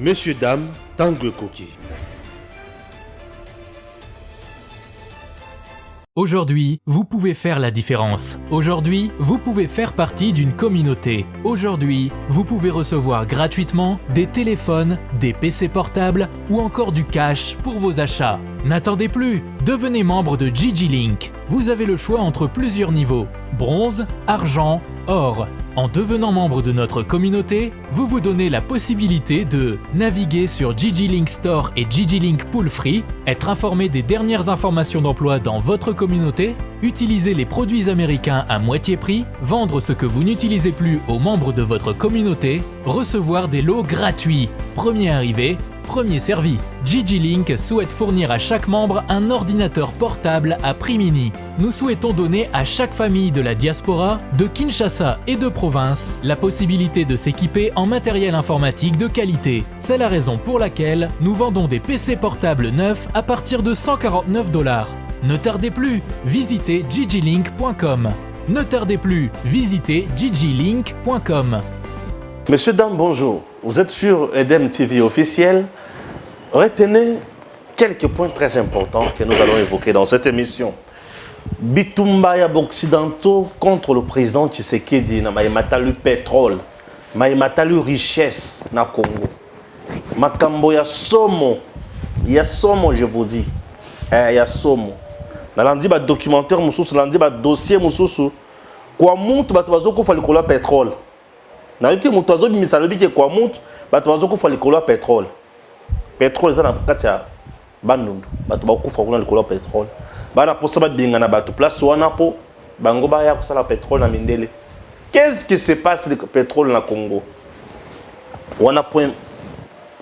Messieurs, dames, Tanguy Koki. Aujourd'hui, vous pouvez faire la différence. Aujourd'hui, vous pouvez faire partie d'une communauté. Aujourd'hui, vous pouvez recevoir gratuitement des téléphones, des PC portables ou encore du cash pour vos achats. N'attendez plus, devenez membre de Gigi Link. Vous avez le choix entre plusieurs niveaux: bronze, argent, or. En devenant membre de notre communauté, vous vous donnez la possibilité de naviguer sur Gigi Link Store et Gigi Link Pool Free, être informé des dernières informations d'emploi dans votre communauté, utiliser les produits américains à moitié prix, vendre ce que vous n'utilisez plus aux membres de votre communauté, recevoir des lots gratuits. Premier arrivé, premier servi. Gigi Link souhaite fournir à chaque membre un ordinateur portable à prix mini. Nous souhaitons donner à chaque famille de la diaspora, de Kinshasa et de province, la possibilité de s'équiper en matériel informatique de qualité. C'est la raison pour laquelle nous vendons des PC portables neufs à partir de $149. Ne tardez plus, visitez gigilink.com. Ne tardez plus, visitez gigilink.com. Messieurs, dames, bonjour. Vous êtes sur EDEM TV officiel. Retenez quelques points très importants que nous allons évoquer dans cette émission. Bitumba ya occidentaux contre le président Tshisekedi na maimatalu pétrole, maimatalu richesse na Congo. Makambo ya somo je vous dis. Ya somo. Na landi ba documentaire mususu, landi ba dossier mususu. Kwa muntu bato bazokufa likolo pétrole. Na yoki mutu azobimisa lobi ke kwa muntu bato bazokufa likolo pétrole. Pétrole eza na kati ya bandundu bato bakufa kuna likolo pétrole. Bana posa ba binga na bato place wana po bango ba ya kusala pétrole na mindele. Qu'est-ce qui se passe avec le pétrole na Congo? Wana point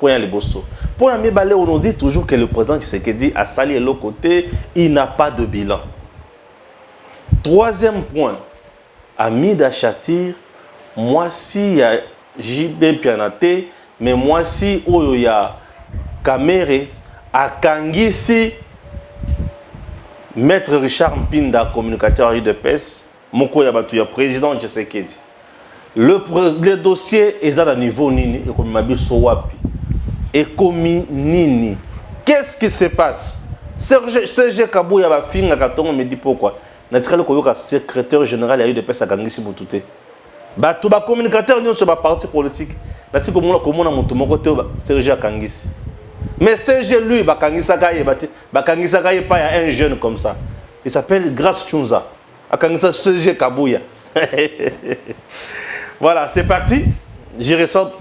à liboso. Pour la mibale, on dit toujours que le président Tshisekedi a sali l'autre côté, il n'a pas de bilan. Troisième point, Amida Chatir, moi si y a JB Pianate, mais moi si il y a Kamere, à Kangisi, Maître Richard Mpinda, communicateur UDPS, Moko Yabatu, président Tshisekedi. Le dossier est à niveau Nini et comme Mabi Sowapi. Et comme Nini. Qu'est-ce qui se passe? Serge Kabouya va finir à me dit pourquoi. Naturellement, le secrétaire général a eu des personnes à gagner si vous tout. Tout le communicateur n'est pas parti politique. Naturellement, comme on a monté mon côté, Serge Kangisi. Mais Serge lui, Kangisa Gaye, Kangisa Gaye pas un jeune comme ça. Il s'appelle Grace Chunza. Kangisa Serge Kabouya. Voilà, c'est parti. Je ressors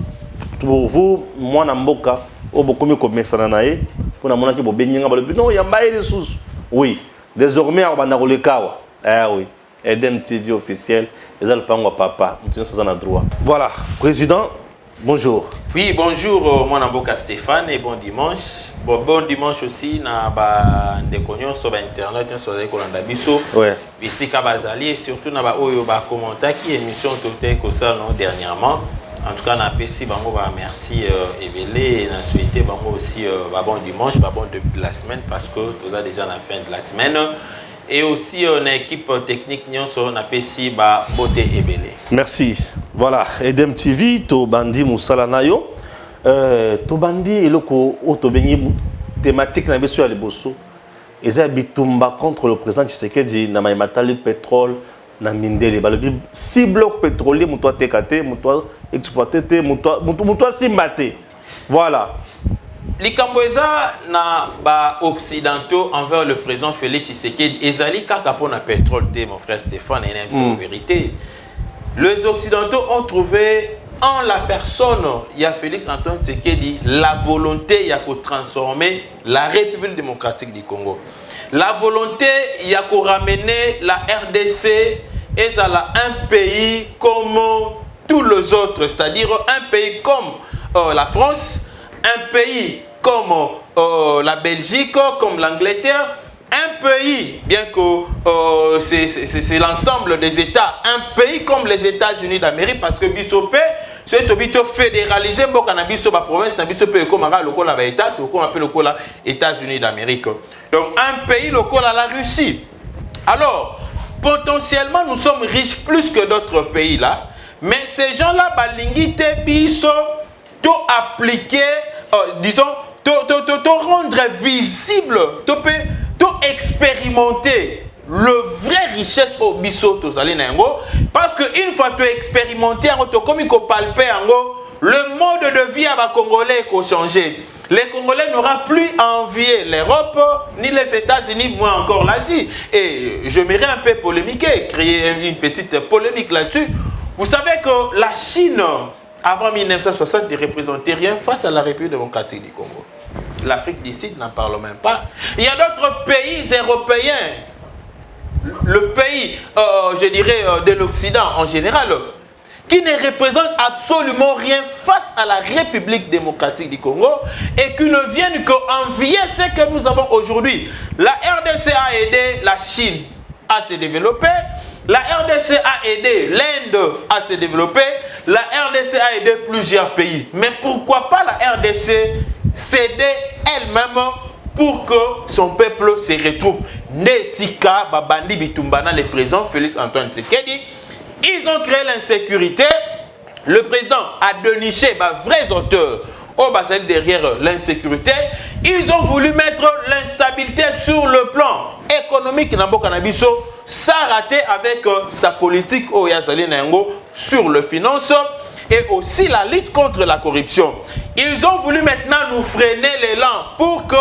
pour vous, moi, Namboka, au beaucoup mieux comme Messananae, pour la monarchie, pour Benyanga, non, il y a des sous. Oui, désormais, on va dans le cas. Ah oui, EDEM TV officiel, les Alpans, papa, nous sommes droit. Voilà, président, bonjour. Oui, bonjour, moi, Namboka Stéphane, et bon dimanche. Bon dimanche aussi, na ba ndekonyo sur internet, sur les colonnes d'abisso. Ouais. Ici, Kabazali, et surtout, na ba oyo ba commentaire qui émission totale que ça, non, dernièrement. En tout cas, na PC, bango ba merci Evélé et na souhaité bango aussi bon dimanche, bon début de la semaine parce que tout ça déjà la fin de la semaine. Et aussi une équipe technique on a PC ba beauté Evélé. Merci. Voilà, EDEM TV, to bandi musala nayo. To bandi eloko to bengi thématique na beso ya liboso. Eza bitumba contre le président Tshisekedi na maimatali pétrole. Na mindele balobi si bloc pétrolier muto tekate muto exploité te muto simbate. Voilà. Likambo eza na ba occidentaux envers le président Félix Tshisekedi ezali kaka pona pétrole te mon frère Stéphane et c'est en vérité. Les occidentaux ont trouvé en la personne il y a Félix Antoine Tshisekedi la volonté de transformer la République démocratique du Congo. La volonté, il y a qu'à ramener la RDC et un pays comme tous les autres, c'est-à-dire un pays comme la France, un pays comme la Belgique, comme l'Angleterre, un pays, bien que c'est l'ensemble des États, un pays comme les États-Unis d'Amérique, parce que Bissopé, c'est un fédéralisé, bon, cannabis la province, Bissopé, comme le État, comme appelle les États-Unis d'Amérique. Donc, un pays local à la Russie. Alors, potentiellement, nous sommes riches plus que d'autres pays là, mais ces gens-là, balingite biso, to appliquer, disons, to rendre visible, to expérimenter le vrai richesse au biso tozali na yango, parce que une fois tu expérimenter yango to comme ko palper yango, le mode de vie à Congolais ko changer. Les Congolais n'auront plus à envier l'Europe ni les États-Unis, moins encore l'Asie. Et je m'aimerais un peu polémiquer, créer une petite polémique là-dessus. Vous savez que la Chine, avant 1960, ne représentait rien face à la République démocratique du Congo. L'Afrique du Sud n'en parle même pas. Il y a d'autres pays européens, le pays, je dirais, de l'Occident en général, qui ne représente absolument rien face à la République démocratique du Congo et qui ne viennent qu'envier ce que nous avons aujourd'hui. La RDC a aidé la Chine à se développer, la RDC a aidé l'Inde à se développer, la RDC a aidé plusieurs pays. Mais pourquoi pas la RDC s'aider elle-même pour que son peuple se retrouve? Nesika, Babandi Bitumbana, le président Félix Antoine Tshisekedi, ils ont créé l'insécurité. Le président a déniché vrais auteurs au basel derrière l'insécurité. Ils ont voulu mettre l'instabilité sur le plan économique. Ça a raté avec sa politique au Yazali Nengo sur le finance et aussi la lutte contre la corruption. Ils ont voulu maintenant nous freiner l'élan pour que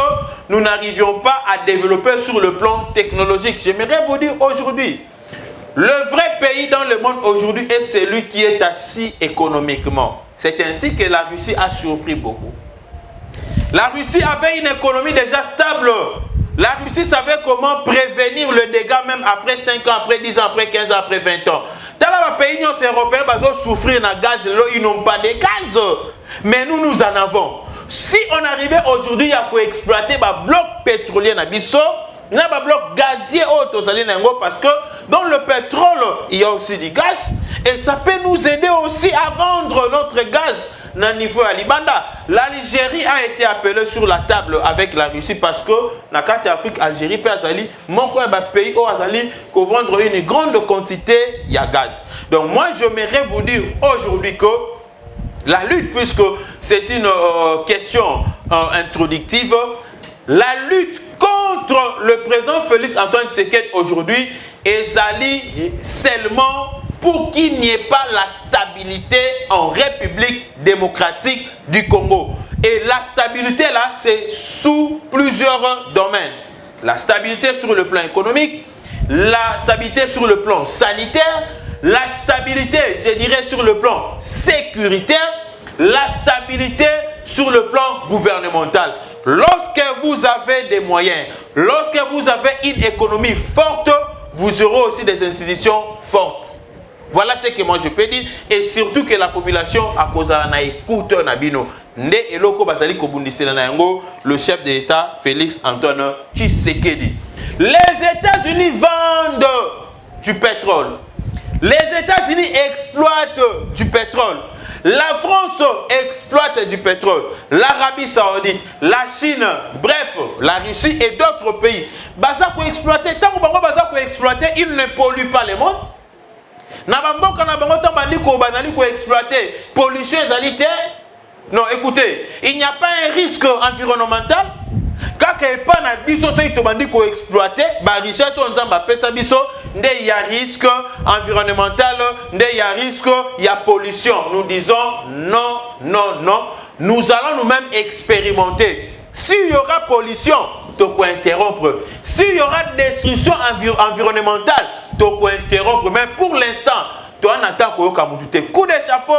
nous n'arrivions pas à développer sur le plan technologique. J'aimerais vous dire aujourd'hui, le vrai pays dans le monde aujourd'hui est celui qui est assis économiquement. C'est ainsi que la Russie a surpris beaucoup. La Russie avait une économie déjà stable. La Russie savait comment prévenir le dégât même après 5 ans, après 10 ans, après 15 ans, après 20 ans. Dans les pays européens, ils vont souffrir de gaz, ils n'ont pas de gaz. Mais nous, nous en avons. Si on arrivait aujourd'hui à exploiter le bloc pétrolier na biso, na bloc gazier parce que dans le pétrole, il y a aussi du gaz et ça peut nous aider aussi à vendre notre gaz na niveau à Libanda. L'Algérie a été appelée sur la table avec la Russie parce que na carte Afrique, Algérie peut azali moko ya pays au azali ko vendre une grande quantité de gaz. Donc moi je m'aimerais vous dire aujourd'hui que la lutte, puisque c'est une question introductive, la lutte contre le président Félix Antoine Tshisekedi aujourd'hui est allée seulement pour qu'il n'y ait pas la stabilité en République démocratique du Congo. Et la stabilité là, c'est sous plusieurs domaines. La stabilité sur le plan économique, la stabilité sur le plan sanitaire, la stabilité, je dirais, sur le plan sécuritaire, la stabilité sur le plan gouvernemental. Lorsque vous avez des moyens, lorsque vous avez une économie forte, vous aurez aussi des institutions fortes. Voilà ce que moi je peux dire. Et surtout que la population a cause de la écoute Nabino. Nde eloko basali kobundisela na yango le chef de l'État Félix Antoine Tshisekedi. Les États-Unis vendent du pétrole. Les États-Unis exploitent du pétrole. La France exploite du pétrole. L'Arabie Saoudite, la Chine, bref, la Russie et d'autres pays. Baza ko exploiter, tant que baza ko exploiter, ils ne polluent pas le monde. Na bamboka na bango tant bandi ko banali ko exploiter, pollution sanitaire. Non, écoutez, il n'y a pas un risque environnemental. Kaka epa na biso so itobandi ko exploiter, ba richesse on nzamba pesa biso, nde il y a risque environnemental, nde il y a risque, il y a pollution. Nous disons non, non, non. Nous allons nous-mêmes expérimenter. S'il y aura pollution, tu peux interrompre. S'il y aura destruction environnementale, tu peux interrompre. Mais pour l'instant, tu en attends qu'on ait coup de chapeau.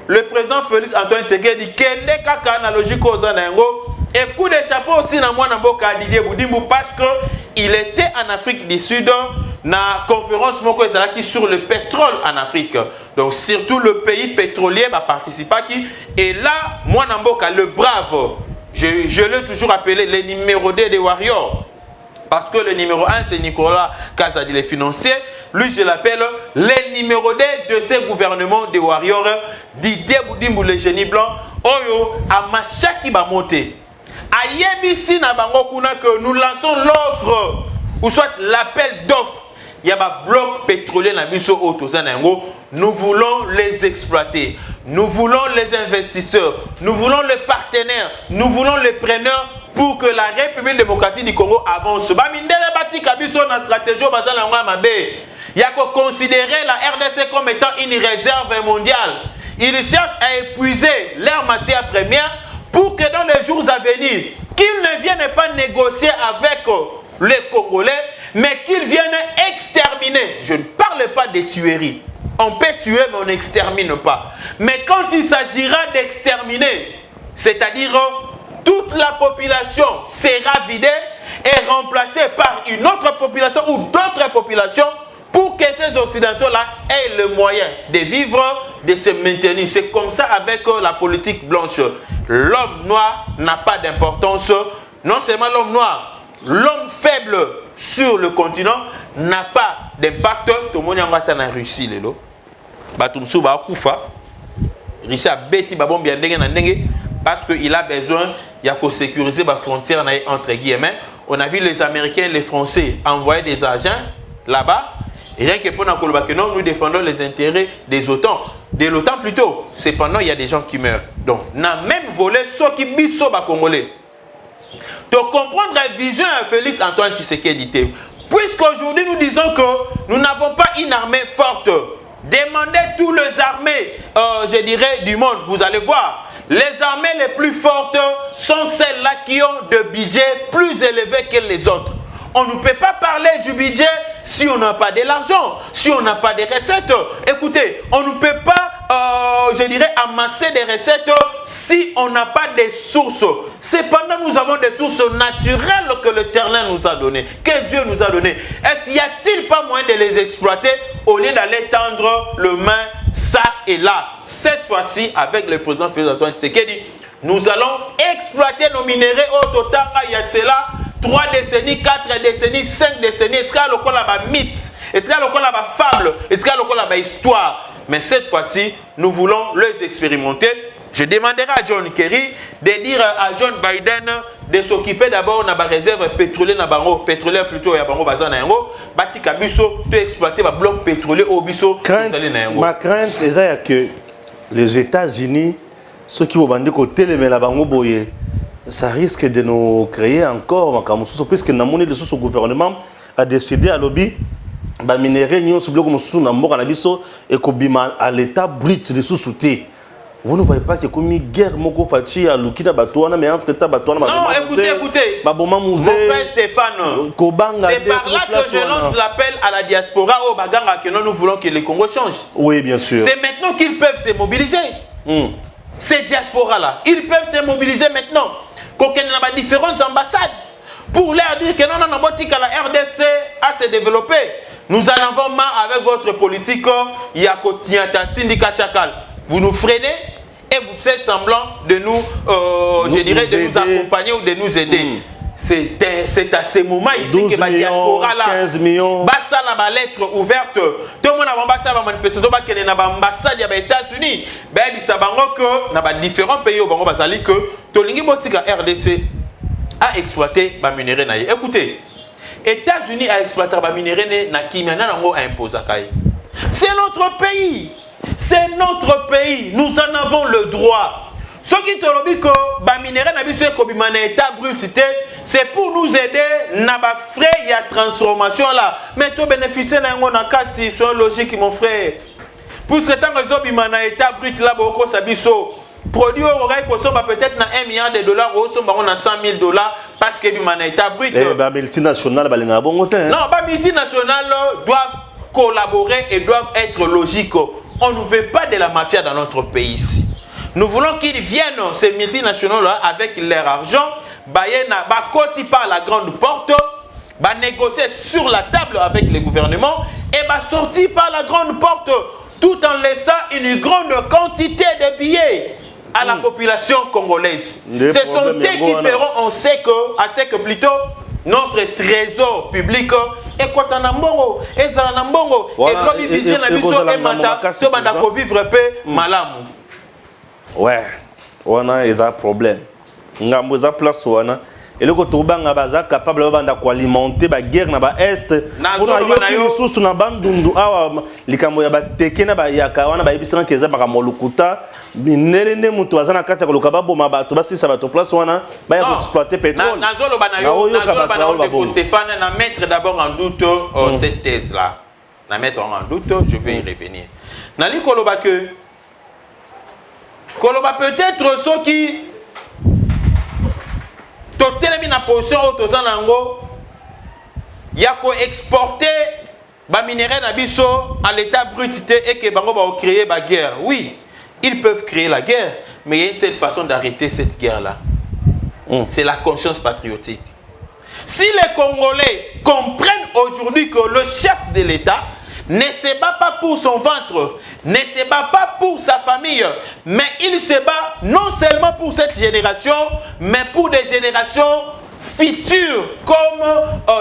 Le président Félix Antoine Tshisekedi dit qu'il y a une analogie aux Anango. Et coup de chapeau aussi dans moi Didier Boudimou parce qu'il était en Afrique du Sud dans la conférence Moko Ezalaki sur le pétrole en Afrique. Donc surtout le pays pétrolier va participer qui. Et là, moi Namboka, le brave, je l'ai toujours appelé le numéro 2 des Warriors. Parce que le numéro 1 c'est Nicolas Kazadi, le financier. Lui je l'appelle le numéro 2 de ces gouvernements des Warriors. Didier Boudimou, le génie blanc. Oyo, à Machaki va monter. Ayebisi na bango kuna que nous lançons l'offre ou soit l'appel d'offre. Il y a un bloc pétrolier na biso autozanango. Nous voulons les exploiter. nous voulons les investisseurs, nous voulons les partenaires, nous voulons les preneurs pour que la République démocratique du Congo avance. Bamindele batika biso na stratégie bazala nga mabe. Il y a qu'à considérer la RDC comme étant une réserve mondiale. Ils cherchent à épuiser leurs matières premières pour que dans les jours à venir, qu'ils ne viennent pas négocier avec les Congolais, mais qu'ils viennent exterminer. Je ne parle pas des tueries. On peut tuer, mais on n'extermine pas. Mais quand il s'agira d'exterminer, c'est-à-dire toute la population sera vidée et remplacée par une autre population ou d'autres populations pour que ces Occidentaux-là aient le moyen de vivre, de se maintenir. C'est comme ça avec la politique blanche. L'homme noir n'a pas d'importance. Non seulement l'homme noir, l'homme faible sur le continent n'a pas d'impact. Tout le monde est en Russie. Russie a bêti parce qu'il a besoin de sécuriser les frontières entre guillemets. On a vu les Américains et les Français envoyer des agents là-bas. Et rien que pour nous défendons les intérêts des OTAN. De l'OTAN plutôt. Cependant, il y a des gens qui meurent. Donc, on a même volé ceux qui biso ba Congolais. Donc, comprendre la vision à Félix Antoine Tshisekedi. Puisqu'aujourd'hui, nous disons que nous n'avons pas une armée forte. Demandez tous les armées, je dirais, du monde. Vous allez voir. Les armées les plus fortes sont celles-là qui ont de budget plus élevé que les autres. On ne peut pas parler du budget si on n'a pas de l'argent, si on n'a pas de recettes. Écoutez, on ne peut pas, je dirais, amasser des recettes si on n'a pas de sources. Cependant, nous avons des sources naturelles que l'Éternel nous a données, que Dieu nous a données. Est-ce qu'il n'y a-t-il pas moyen de les exploiter au lieu d'aller tendre le main ça et là? Cette fois-ci, avec le président Félix Antoine Tshisekedi, nous allons exploiter nos minéraux au total à Yatsela. 3 décennies, 4 décennies, 5 décennies, est-ce qu'il y a le mythe, est-ce qu'il y a le fable, est-ce qu'il y a le histoire? Mais cette fois-ci, nous voulons les expérimenter. Je demanderai à John Kerry de dire à John Biden de s'occuper d'abord de la réserve pétrolière, pétrolière plutôt, et batika biso, de exploiter le bloc pétrolier au biso. Ma crainte, c'est que les États-Unis, ceux qui vont vendre côté les Melabango boye, ça risque de nous créer encore, puisque le gouvernement a décidé à lobby de minérer à l'état brut de sous-souté. Vous ne voyez pas que comme une guerre moko fachi à Lukina Batouana, mais entre temps Batouana. Non, écoutez. Mon frère Stéphane, c'est par là que je lance l'appel à la diaspora au Baganga que nous voulons que le Congo change. Oui, bien sûr. C'est maintenant qu'ils peuvent se mobiliser. Ces diasporas-là, ils peuvent se mobiliser maintenant. Qu'on a différentes ambassades pour leur dire que non, la RDC a se développé. Nous en avons marre avec votre politique. Vous nous freinez et vous faites semblant de nous, je dirais, de nous accompagner ou de nous aider. C'est à ce moment ici que la diaspora là, 15 millions. Bassa la lettre ouverte. Tout le monde a ambassade la manifestation parce qu'il y a une ambassade des États-Unis. Ben il s'abango que dans différents pays au Bango Bazali que Tolingi Botika RDC a exploité la minerai na. Écoutez, États-Unis a exploité la minerai na Kimia na nango a imposé Kai. C'est notre pays. C'est notre pays. Nous en avons le droit. Ce qui te dit que les minéraux n'ont état brut, c'est pour nous aider dans les frais de transformation là. Mais tu bénéficies de 4 logique, mon frère. Puisque tant que tu as état brut là, produit peut-être $1 milliard ou $100 000 parce que tu as état brut. Les multinationales, non, les multinationales doivent collaborer et doivent être logiques. On ne veut pas de la mafia dans notre pays ici. Nous voulons qu'ils viennent, ces multinationaux-là, avec leur argent, côté par la grande porte, négocier sur la table avec le gouvernement et sortir par la grande porte, tout en laissant une grande quantité de billets à la population congolaise. Ce sont eux qui feront, on sait que plutôt, notre trésor public et quoi t'en ambongo et ça en ambongo et l'objet budget na biso et mata to banda ko vivre pe malamu. Ouais, on a un problème. Ngambo za place wana et le kotobanga baza capable banda ko alimenter ba guerre na ba est pour yo sous na bandundu awa likambo ya ba tekena ba yaka wana ba ibisanga keza ba molukuta binelene mutu azana kati ko lokaba boma bato basisa bato place wana ba ya exploiter pétrole nazolo banayo de Stéphane na mettre d'abord en doute cette thèse là na mettre en doute je vais y revenir nali koloba que koloba peut-être ceux qui totelemi na position autosan nango ya ko exporter ba minerais na biso à l'état brut et que bango ba créer ba guerre. Oui, ils peuvent créer la guerre, mais il y a une seule façon d'arrêter cette guerre là. C'est la conscience patriotique. Si les Congolais comprennent aujourd'hui que le chef de l'État ne se bat pas pour son ventre, ne se bat pas pour sa famille, mais il se bat non seulement pour cette génération, mais pour des générations futures, comme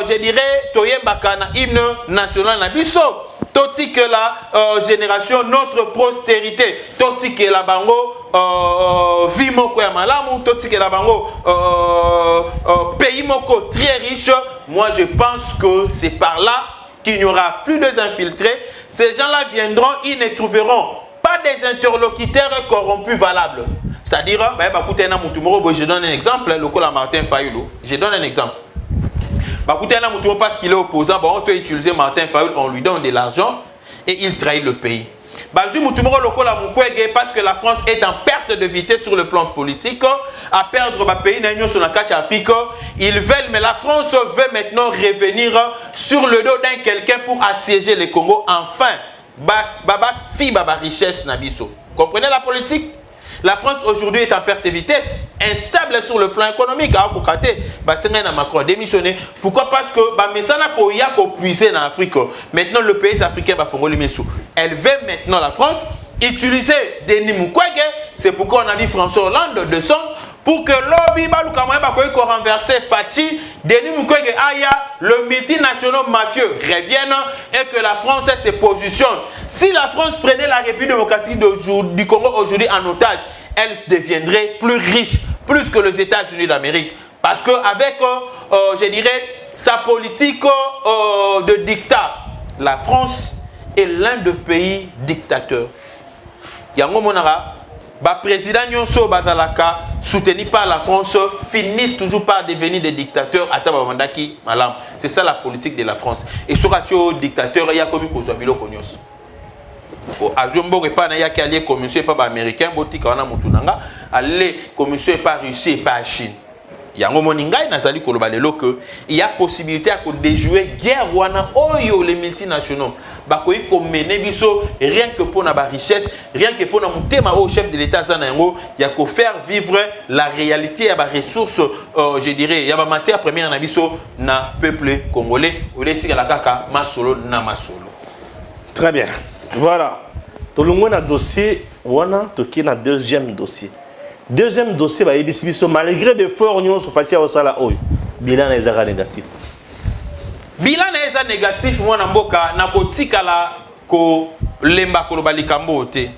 je dirais Toyembaka na hymne national Nabiso, toti que la génération, notre postérité, toti que la bango vie moko ya malamu, toti que la bango pays moko très riche. Moi je pense que c'est par là qu'il n'y aura plus des infiltrés. Ces gens-là viendront, ils ne trouveront pas des interlocuteurs corrompus valables. C'est-à-dire, je donne un exemple, le Martin Fayulu. Je donne un exemple. Parce qu'il est opposant, on peut utiliser Martin Fayulu, on lui donne de l'argent et il trahit le pays. Parce que la France est en perte de vitesse sur le plan politique, à perdre le pays, ils veulent, mais la France veut maintenant revenir sur le dos d'un quelqu'un pour assiéger le Congo. Enfin, baba fi baba richesse nabiso. Comprenez la politique? La France aujourd'hui est en perte de vitesse, instable sur le plan économique. Pourquoi? Parce que puiser en Afrique. Maintenant, le pays africain va faire les sous. Elle veut maintenant la France utiliser Denis Mukwege. C'est pourquoi on a vu François Hollande de son pour que lobby renverser Fachi, Denis Mukwege Aya, le multinational mafieux revienne et que la France se positionne. Si la France prenait la République démocratique du Congo aujourd'hui en otage, elle deviendrait plus riche, plus que les États-Unis d'Amérique. Parce qu'avec, je dirais, sa politique de dictat, la France est l'un des pays dictateurs. Yango Monara, président Nyonso Bazalaka, soutenu par la France, finissent toujours par devenir des dictateurs à Tabamandaki Malam. C'est ça la politique de la France. Et sur le dictateur, il y a comme Kozabilo Konyos. Azumbo et pas na qui allié commission pas américain, botika wana mutunanga, aller commission pas Russie et pas Chine. Yango moningai nazali koloba lelo que il y a possibilité à déjouer guerre wana oyo les multinationaux. Bakoyi ko mener biso rien que pour na ba richesse, rien que pour na mutema au chef de l'état zanango, il y a ko faire vivre la réalité ya ba ressources je dirais ya ba matière première na biso na peuple congolais, oletika la kaka masolo na masolo. Très bien. Voilà. Tout le monde a dossier, wana toki na deuxième dossier. Deuxième dossier, malgré l'effort, nous avons fait un bilan négatif. Bilan négatif, moi, Namboka, nakotika la ko lemba kolobali kambote.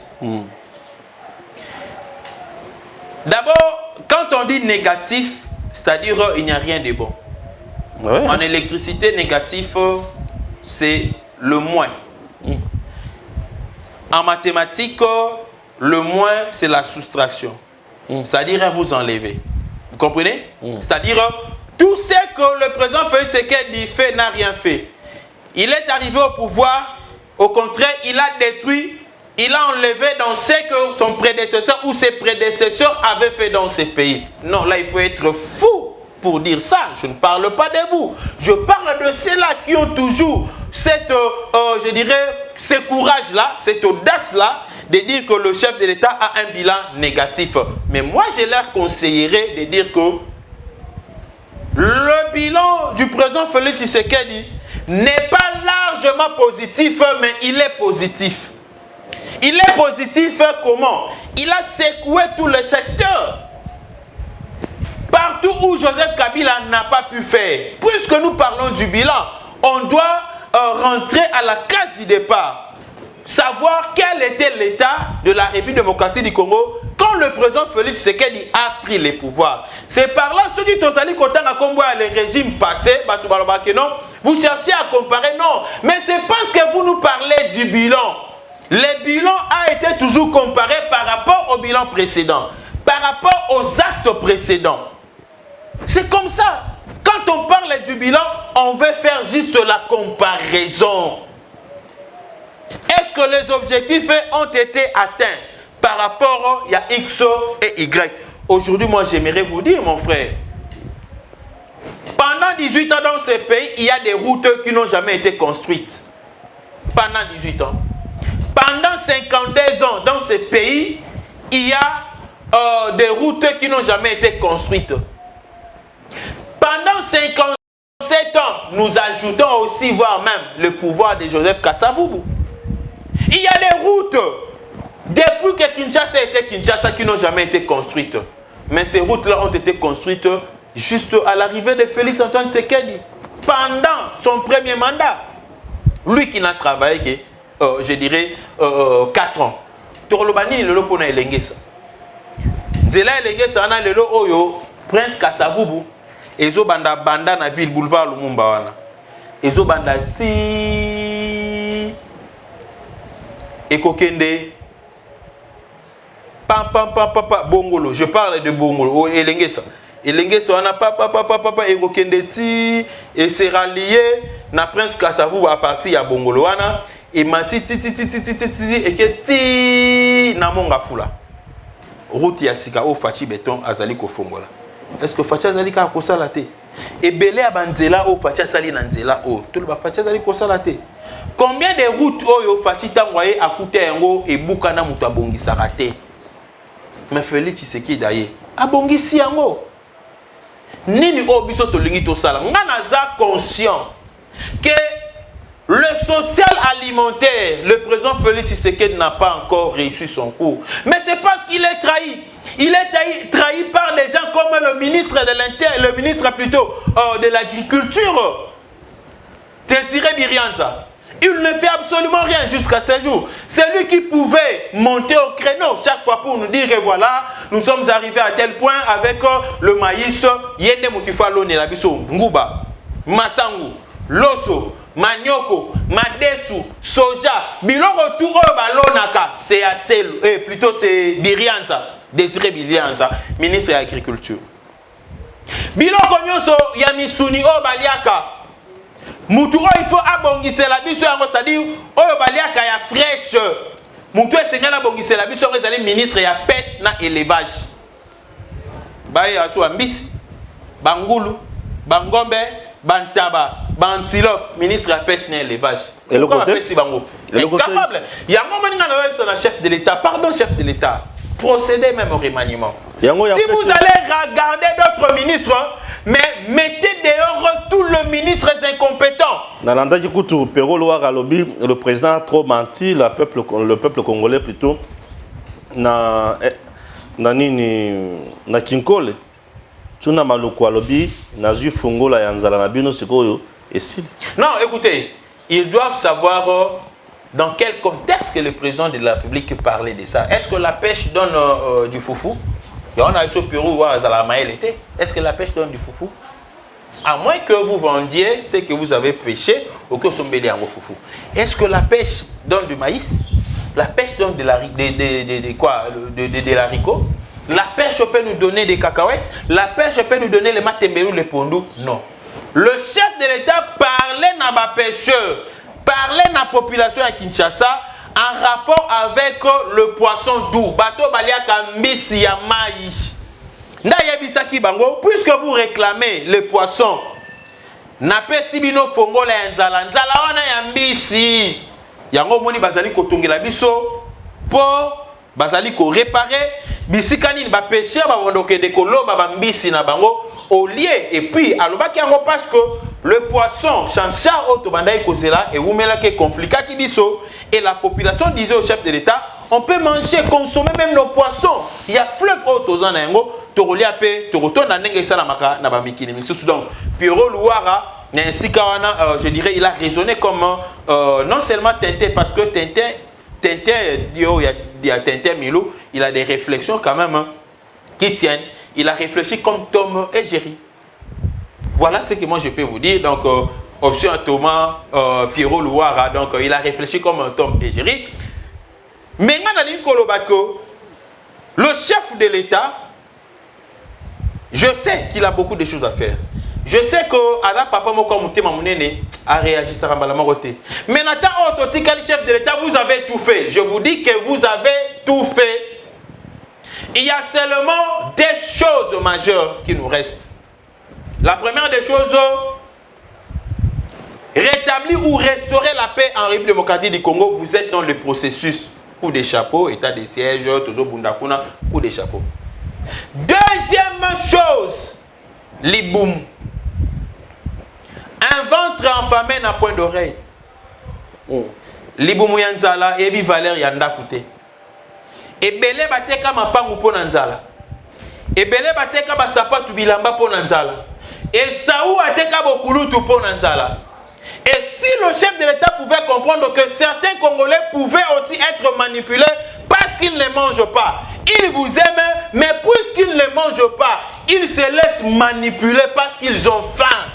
D'abord, quand on dit négatif, c'est-à-dire il n'y a rien de bon. Ouais. En électricité, négatif, c'est le moins. En mathématiques, le moins, c'est la soustraction. C'est-à-dire vous enlevez. Vous comprenez? C'est-à-dire tout ce que le président Félix Tshisekedi fait n'a rien fait. Il est arrivé au pouvoir, au contraire, il a détruit, il a enlevé dans ce que son prédécesseur ou ses prédécesseurs avaient fait dans ces pays. Non, là il faut être fou pour dire ça. Je ne parle pas de vous. Je parle de ceux-là qui ont toujours cette, je dirais, ce courage-là, cette audace-là, de dire que le chef de l'État a un bilan négatif. Mais moi, je leur conseillerais de dire que le bilan du président Félix Tshisekedi n'est pas largement positif, mais il est positif. Il est positif comment? Il a secoué tous les secteurs. Partout où Joseph Kabila n'a pas pu faire. Puisque nous parlons du bilan, on doit rentrer à la case du départ. Savoir quel était l'état de la République démocratique du Congo quand le président Félix Tshisekedi a pris les pouvoirs, c'est par là, ceux qui ont allé le régime passé, non, vous cherchez à comparer, non. Mais c'est parce que vous nous parlez du bilan. Le bilan a été toujours comparé par rapport au bilan précédent, par rapport aux actes précédents. C'est comme ça. Quand on parle du bilan, on veut faire juste la comparaison. Est-ce que les objectifs ont été atteints par rapport à X et Y? Aujourd'hui, moi, j'aimerais vous dire, mon frère, pendant 18 ans dans ce pays, il y a des routes qui n'ont jamais été construites. Pendant 18 ans. Pendant 52 ans dans ce pays, il y a des routes qui n'ont jamais été construites. Pendant 57 ans, nous ajoutons aussi, voire même, le pouvoir de Joseph Kasavubu. Il y a des routes, depuis que Kinshasa était Kinshasa, qui n'ont jamais été construites. Mais ces routes-là ont été construites juste à l'arrivée de Félix Antoine Tshisekedi, pendant son premier mandat. Lui qui n'a travaillé que, je dirais, 4 ans. Torolobani, le lopona elengesa. Zela elengesa, ana lelo oyo, Prince Kasavubu. Ezo banda banda na ville boulevard Lumumba wana. Ezo banda ti ekokende pam pam pam papa bongolo. Je parle de bongolo. Elengesa. Elengesa wana papa ekokende ti et s'est rallié na Prince Kasavubu à partir ya bongolo wana et mati et que ti na monga fula. Route ya sika o fachi beton azali ko fongola. Est-ce que Facha Zali a kosala te? Et belé a banzela o Facha Sali nanzela o. Tout le Facha Zali kosala te. Combien de routes o Fachi t'envoyé à coûter un go et boukana muta bongi sarate? Mais Félix Tshisekedi d'ailleurs. A bongi si ango. Nini o biso to lingi to sala. Ngana za conscient que le social alimentaire, le président Félix Tshisekedi n'a pas encore réussi son cours. Mais c'est parce qu'il est trahi. Il est trahi par des gens comme le ministre de l'Intérieur, le ministre plutôt de l'Agriculture, Désiré Biryanza. Il ne fait absolument rien jusqu'à ce jour. C'est lui qui pouvait monter au créneau chaque fois pour nous dire que voilà, nous sommes arrivés à tel point avec le maïs, Yende Moukifalo Nelabiso, Nguba, Masangu, Loso, Manioko, Madesu, Soja, Biloko tout balonaka, c'est assez, plutôt c'est Biryanza. Désiré Bilianza, ministre de l'Agriculture. Biloko nyonso ya misuni o baliaka. Mutu o il faut abongisela biso yango, c'est-à-dire o baliaka ya fraîche. Mutu esengana abongisela biso yango ezali ministre ya pêche na élevage. Baye aso ambisi, bangulu, bangombe, bantaba, bantilope, ministre ya pêche na élevage. Et le côté incapable. Yango maninga na chef de l'État, pardon chef de l'État. Procédez même au remaniement. Si vous allez regarder d'autres ministres, mais mettez dehors tous les ministres incompétents. Le président a trop menti, le peuple congolais plutôt. Na Kinkole. Tuna maluku alobi na zu fongola ya nzala na bino sikoyo esili. Non, écoutez, ils doivent savoir dans quel contexte que le président de la République parlait de ça. Est-ce que la pêche donne du foufou? Et on a eu ce Pérou à Zalamaël était. Est-ce que la pêche donne du foufou? À moins que vous vendiez ce que vous avez pêché ou que vous mêlez en foufou. Est-ce que la pêche donne du maïs? La pêche donne de l'haricot? La pêche peut nous donner des cacahuètes? La pêche peut nous donner les matembelou, les pondou? Non. Le chef de l'État parlait à ma pêcheur, parlait à la population à Kinshasa en rapport avec le poisson doux. Bateau baliaka mbisi ya mai. Ndayebisaki bango, puisque vous réclamez le poisson, napesi bino fongola ya nzala, nzala wana ya mbisi. Yango moni bazali kotongela biso po bazali ko réparer bisikani ba pêcher ba wondoke de koloba ba mbisi na bango au lieu et puis alobaki yango parce que le poisson chancha auto bandai kozela et umela ke compliqué biso et la population disait au chef de l'État on peut manger consommer même nos poissons. Il y a fleuve auto zana yango torolia pe torotonda ndenge sala maka na ba mikini misusu donc Pierrot Louara je dirais il a raisonné comme non seulement Tintin parce que Tintin Tintin, il y a Tintin Milou, il a des réflexions quand même hein, qui tiennent. Il a réfléchi comme Tom et Jerry. Voilà ce que moi je peux vous dire. Donc, option Thomas, Pierrot Louara, donc il a réfléchi comme Tom et Jerry. Mais le chef de l'État, je sais qu'il a beaucoup de choses à faire. Je sais que Ala Papa Mokomoute Mamounene a réagi à Rambalamote. Mais Nathan Ototika, le chef de l'État, vous avez tout fait. Je vous dis que vous avez tout fait. Il y a seulement des choses majeures qui nous restent. La première des choses, rétablir ou restaurer la paix en République démocratique du Congo. Vous êtes dans le processus. Coup des chapeaux, état de siège, Tozo Bundakuna, coup des chapeaux. Deuxième chose, Liboum. Un ventre enfamé n'a point d'oreille. Liboum yanzala, ebi valeur yanda koute. Ebele bateka mapangu po nanzala. Ebele bateka basapatu bilamba po nanzala. Esaou ateka bokulutu po nanzala. Et si le chef de l'État pouvait comprendre que certains Congolais pouvaient aussi être manipulés parce qu'ils ne mangent pas, ils vous aiment, mais puisqu'ils ne mangent pas, ils se laissent manipuler parce qu'ils ont faim.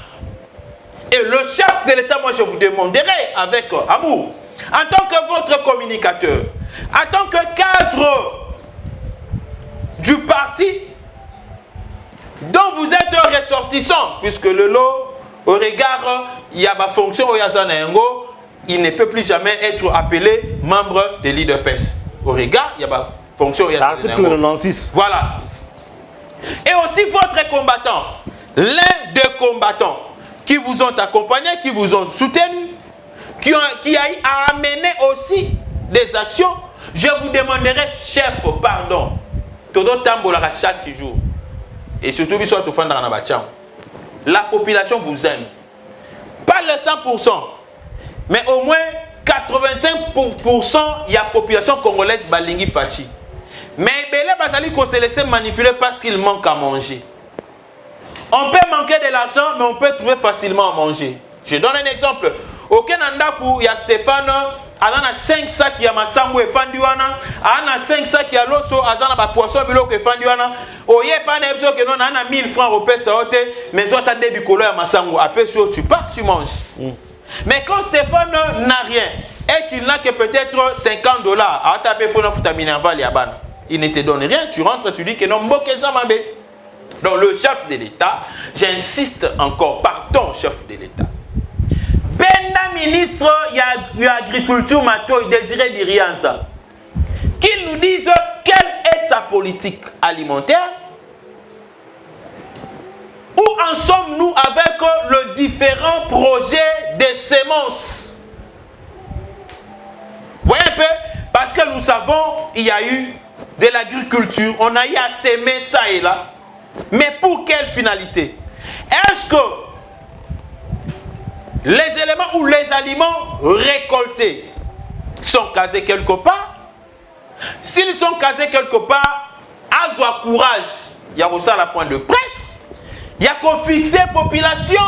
Et le chef de l'État, moi je vous demanderai avec amour, en tant que votre communicateur, en tant que cadre du parti dont vous êtes ressortissant, puisque le lot, au regard, il y a ma fonction au Yazanaengo, il ne peut plus jamais être appelé membre de l'IDPS. Au regard, il y a ma fonction au Yazanaengo. Article 96. Voilà. Et aussi votre combattant, l'un des combattants qui vous ont accompagné, qui vous ont soutenu, qui a amené aussi des actions, je vous demanderai, chef, pardon, todo tambolara chaque jour. Et surtout, la population vous aime. Pas le 100%, mais au moins 85%, il y a population congolaise balingi fachi. Mais Bélé Bazali qu'on se laisse manipuler parce qu'il manque à manger. On peut manquer de l'argent, mais on peut trouver facilement à manger. Je donne un exemple. Au Kenandaku, il y a Stéphane, il y a 5 sacs, il y a Massamou et Fandiwana, il y a 5 sacs, il y a l'osso, il y a poisson, et Fandiwana. Il y a pas de 1000 francs au pèse, mais tu as des bicolos à Massamou. Après, tu pars, tu manges. Mais quand Stéphane n'a rien, et qu'il n'a que peut-être 50 $, il ne te donne rien, tu rentres, tu dis que non, donc le chef de l'État, j'insiste encore, pardon, chef de l'État. Benda ministre, il y a agriculture, Mato, Désiré Dirianza, qu'il nous dise quelle est sa politique alimentaire. Où en sommes-nous avec le différent projet de semences? Vous voyez un peu? Parce que nous savons, il y a eu de l'agriculture, on a eu à s'aimer ça et là. Mais pour quelle finalité? Est-ce que les éléments ou les aliments récoltés sont casés quelque part? S'ils sont casés quelque part, à courage, il y a aussi la point de presse, il y a qu'on fixe la population.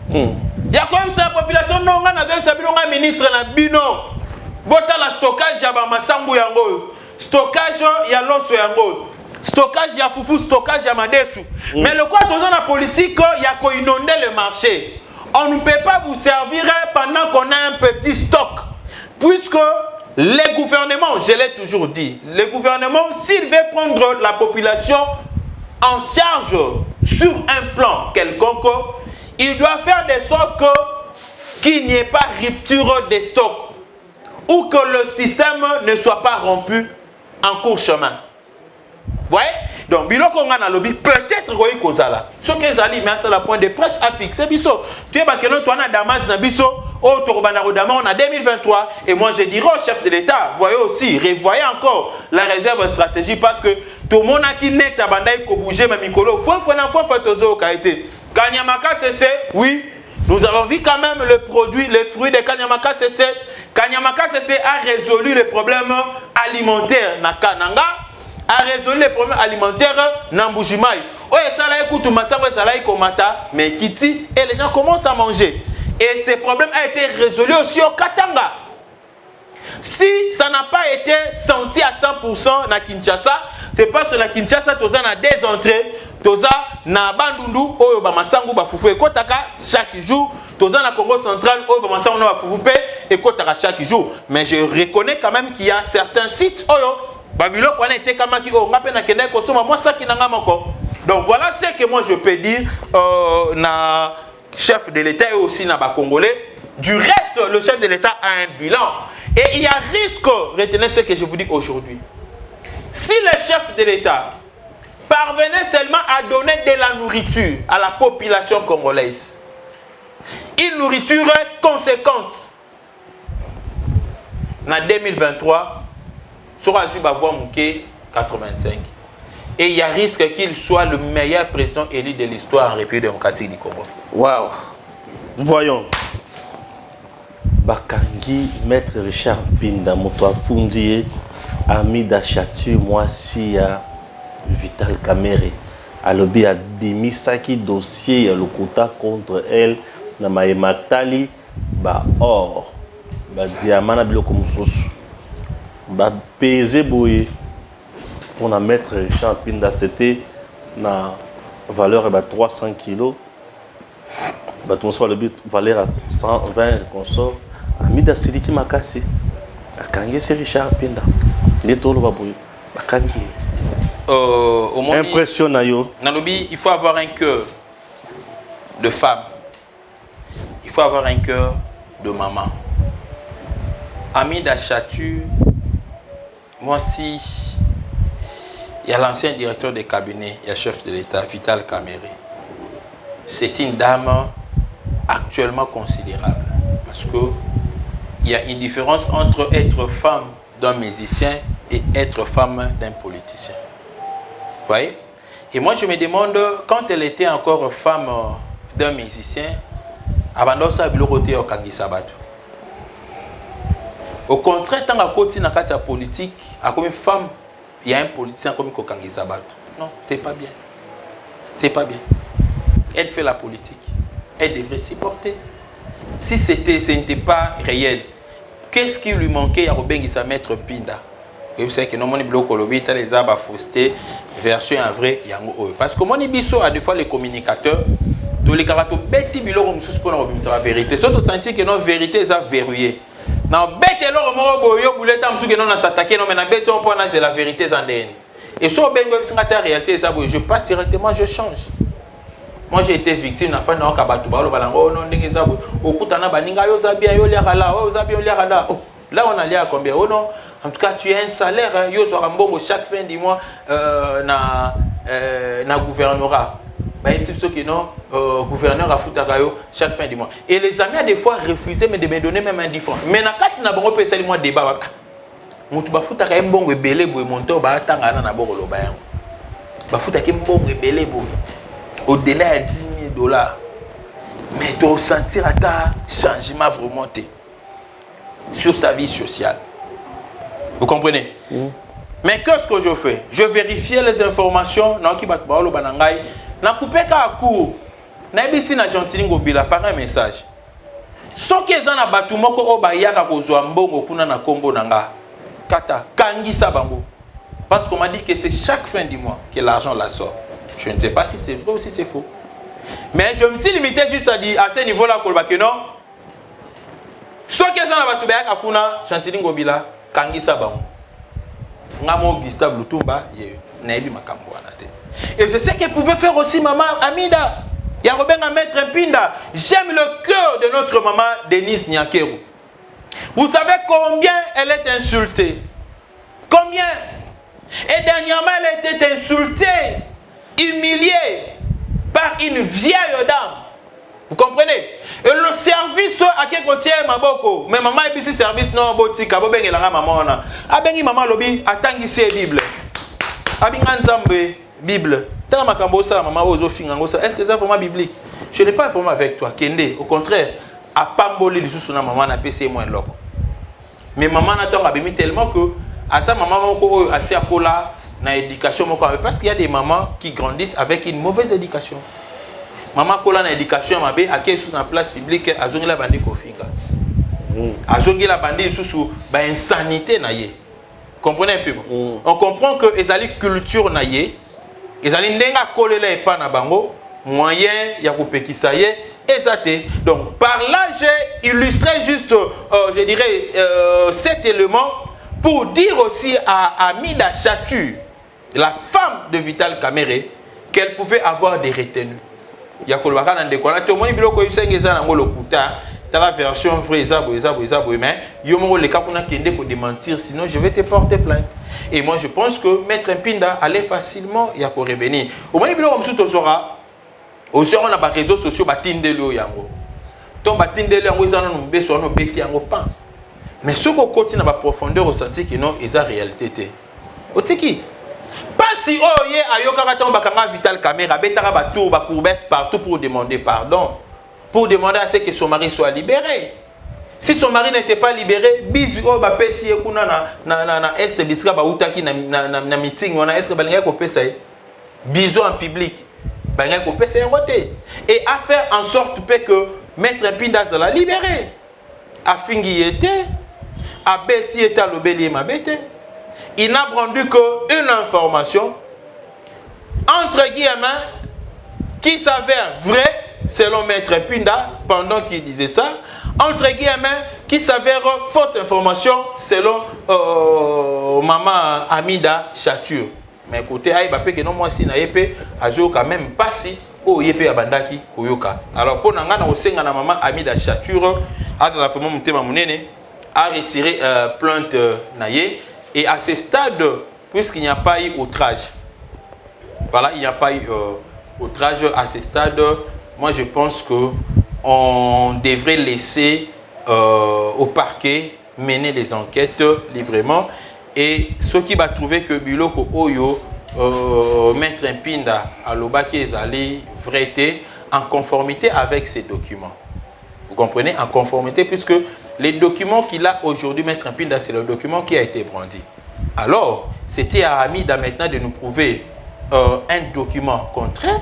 Il y a quand même la population, non, on a un ministre, un bino, bota la stockage, il y a Massambu yango, stockage, il y a l'osso yango. Stockage, il y a foufou, stockage, il y a madessu. Mais le quoi, dans la politique, il y a qu'on inonder le marché. On ne peut pas vous servir pendant qu'on a un petit stock. Puisque les gouvernements, je l'ai toujours dit, les gouvernements, s'ils veulent prendre la population en charge sur un plan quelconque, ils doivent faire de sorte qu'il n'y ait pas rupture des stocks ou que le système ne soit pas rompu en court chemin. Vous voyez? Donc, biloko nga na lobby peut-être royi kozala. Ce que zali mais c'est la point de presse à fixer biso. Tu es bakeno toi na Damas na biso au Torobana Rodama on a 2023 et moi je dirais au chef de l'État, voyez aussi, revoyez encore la réserve stratégique parce que tout le monde a qui net à bandai ko bouger mais mikolo faut tozo kaité. Kanyamaka CC, oui, nous avons vu quand même le produit, les fruits de Kanyamaka CC. Kanyamaka CC a résolu les problèmes alimentaires na Kananga. A résolu les problèmes alimentaires dans Mbujimaï. Ouais, ça là écoute, ça là komata, mais Kiti et les gens commencent à manger. Et ces problèmes ont été résolus aussi au Katanga. Si ça n'a pas été senti à 100% na Kinshasa, c'est parce que na Kinshasa, tu as des entrées, tu as na Bandundu, oyo ba masangu ba fufu ekotaka chaque jour, tu as na Congo central, oyo ba masangu na ba fufu pe ekotaka chaque jour. Mais je reconnais quand même qu'il y a certains sites oyo Babylone on a été kamaki o ngape na kende ko soma moi ça qui nanga moko. Donc voilà ce que moi je peux dire na chef de l'État et aussi na ba Congolais. Du reste, le chef de l'État a un bilan. Et il y a risque, retenez ce que je vous dis aujourd'hui. Si le chef de l'État parvenait seulement à donner de la nourriture à la population congolaise, une nourriture conséquente, en 2023, sera Juba Mouké 85. Et il y a risque qu'il soit le meilleur président élu de l'histoire en République démocratique du Congo. Waouh! Voyons. Bakangi, Maître Richard Pinda, Motoa Fundier, ami d'Achatu, Moisi, Vital Kamere. Alobi a démis saki dossier, le quota contre elle, Namae Matali, ba or, ba diamant, biloko musosu, ba pesé boye. Pour la Maître Richard Pinda, c'était na valeur de 300 kilos. Bah, ton soir le but valeur à 120 consort. Amida Sidiki Makasi. Akangi c'est Richard Pinda. Il est tout le babouille. Akangi. Impressionnant yo. Nalobi, il faut avoir un cœur de femme. Il faut avoir un cœur de maman. Amida Chatu, moi aussi, il y a l'ancien directeur de cabinet, il y a chef de l'État, Vital Kamere. C'est une dame actuellement considérable parce que il y a une différence entre être femme d'un musicien et être femme d'un politicien. Vous voyez? Et moi je me demande, quand elle était encore femme d'un musicien, avant ça, elle était au Kangi Sabato. Au contraire, tant qu'à côté dans la politique, comme une femme, il y a un politicien comme au Kangi Sabato. Non, c'est pas bien. C'est pas bien. Elle fait la politique. Elle devrait s'y porter. Si ce n'était pas réel, qu'est-ce qui lui manquait à Robin Gissa Maître Pinda? Vous savez que non, les arbres faussetés, version en vrai, parce que mon biso a des fois les communicateurs, tous les caractères bêtes, ils ont la vérité. Surtout sentir que notre vérité est verrouillée. Non, bête et l'or, c'est la vérité. Et sur la réalité, je passe directement, je change. Moi j'ai été victime d'enfants dans Kabatu Balo Balango, non Dengezabu, au Koutana Baninga, Yozabia, Yolerala, Ozabia, Yolerala. Là on allait à combien? Oh non, en tout cas tu as un salaire, Yozorambo chaque fin du mois na gouvernorat. Bah c'est ce que non, gouverneur à Futagayo chaque fin du mois. Et les amis a des fois refusé mais de me donner même un différent. Mais na quand na bongo pesa moi débat. Mutu ba Futagayo mbongo belé boy monto ba tangana na boko lobayan. Ba Futaki mbongo belé boy. Au-delà de 10 000 $. Mais tu dois sentir un changement vraiment sur sa vie sociale. Vous comprenez? Mais qu'est-ce que je fais? Je vérifiais les informations. Je coupé à court. Je na Jantilingo Bila par un message. Ce qui est dans le bâtiment, parce qu'on m'a dit que c'est chaque fin du mois que l'argent la sort. Je ne sais pas si c'est vrai ou si c'est faux. Mais je me suis limité juste à dire à ce niveau-là que non. Ce qui est dans la Batubaya Kakuna, Chantiling Gobila, Kangi Sabang, Ngamo Gustave Lutumba, Naibi Makambo Anate. Et je sais qu'elle pouvait faire aussi maman Amida. Il y a Robin à mettre un pinda. J'aime le cœur de notre maman Denise Nyakeru. Vous savez combien elle est insultée? Combien? Et dernièrement, elle était insultée, humiliée par une vieille dame. Vous comprenez? Et le service à quel côté Maboko, mais maman est ici service non botika, bobeng et la maman na. Abengi maman lobi atangi se Bible. Abingan Zambé Bible. Tala makambo ça maman ozo fingango ça. Est-ce que c'est vraiment biblique? Je n'ai pas un problème avec toi, Kende. Au contraire, à pamboli les sous na maman na PC moins loco. Mais maman n'attend abimi tellement que à ça maman moko assez à kola na éducation moko parce qu'il y a des mamans qui grandissent avec une mauvaise éducation. Maman kola na éducation mabe à quelle sous na place publique azongela bandi kofinga. azongi la bandi sous ba insanité na ye. Comprenez un peu? On comprend que ezali culture na ye, ezali ndenga kolela epa na bango, moyen ya kopekisa ye ezate. Donc par là j'ai illustré juste je dirais cet élément pour dire aussi à Amida Chatu, la femme de Vital Kamerhe, qu'elle pouvait avoir des retenues. Il y a kolbaka na ndeko na tomoni biloko yisengeza na ngolo kuta ta la version vraie ezabo mais yomo le cas kuna kende ko démentir sinon je vais te porter plainte. Et moi je pense que Maître Mpinda allait facilement ya ko revenir. Au moni biloko msuto zora aussi on a ba réseaux sociaux batindelo yango. Donc batindelo yango ezana no mbeso no beki yango pan. Mais ce qu'on continue na ba profondeur ressenti que non eza réalité te. Otiki pas si oh ye ayoka ton bakanga Vital Kamerhe betara ba tour ba courbette partout pour demander pardon, pour demander à ce que son mari soit libéré. Si son mari n'était pas libéré, bizu oh ba pesi ekuna na est bisika ba utaki na meeting on a est ba linga ko pesa bizu en public ba linga ko pesa ngote et à faire en sorte que Maître Mpinda la libéré a fingi était a beti était lobeli ma bête. Il n'a rendu qu'une information, entre guillemets, qui s'avère vraie, selon Maître Mpinda, pendant qu'il disait ça, entre guillemets, qui s'avère fausse information, selon Maman Amida Chatu. Mais écoutez, que non, moi, si je n'ai quand même pas si, oh, il y a bandaki koyoka. Alors, pour n'anga na osenga na Maman Amida Chatu, à la fin, mon a retiré plainte naïe. Et à ce stade, puisqu'il n'y a pas eu outrage, voilà, il n'y a pas eu outrage à ce stade, moi je pense qu'on devrait laisser au parquet mener les enquêtes librement. Et ce qui va trouver que Biloko Oyo, Maître Mpinda, Alobaki Ezali, vrai en conformité avec ces documents. Vous comprenez? En conformité, puisque les documents qu'il a aujourd'hui, Maître Mpinda, c'est le document qui a été brandi. Alors, c'était à Amida maintenant de nous prouver un document contraire,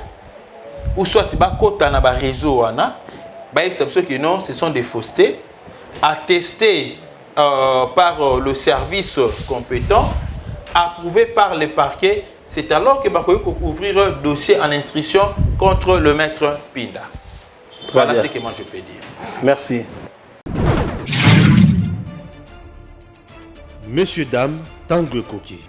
ou soit bakota na ba réseau ana, ba exception que non, ce sont des faussetés, attestés par le service compétent, approuvés par le parquet. C'est alors que Bakoyo peut ouvrir un dossier en instruction contre le Maître Mpinda. Voilà ce que moi je peux dire. Merci. Messieurs, dames, Tanguy Koki.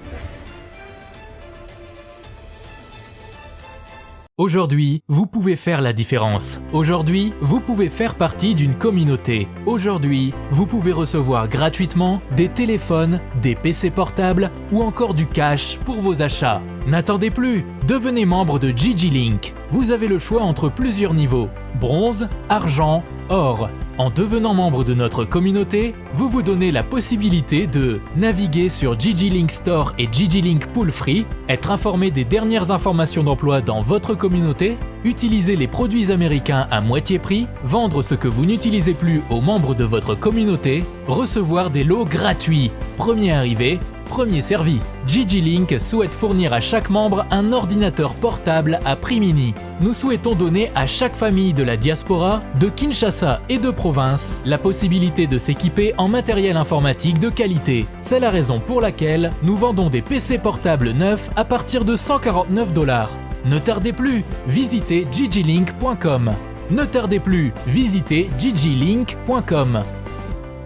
Aujourd'hui, vous pouvez faire la différence. Aujourd'hui, vous pouvez faire partie d'une communauté. Aujourd'hui, vous pouvez recevoir gratuitement des téléphones, des PC portables ou encore du cash pour vos achats. N'attendez plus, devenez membre de GG Link. Vous avez le choix entre plusieurs niveaux, bronze, argent, or. En devenant membre de notre communauté, vous vous donnez la possibilité de naviguer sur GG Link Store et GG Link Pool Free, être informé des dernières informations d'emploi dans votre communauté, utiliser les produits américains à moitié prix, vendre ce que vous n'utilisez plus aux membres de votre communauté, recevoir des lots gratuits. Premier arrivé, premier servi. GG Link souhaite fournir à chaque membre un ordinateur portable à prix mini. Nous souhaitons donner à chaque famille de la diaspora, de Kinshasa et de province, la possibilité de s'équiper en matériel informatique de qualité. C'est la raison pour laquelle nous vendons des PC portables neufs à partir de $149. Ne tardez plus, visitez gglink.com. Ne tardez plus, visitez gglink.com.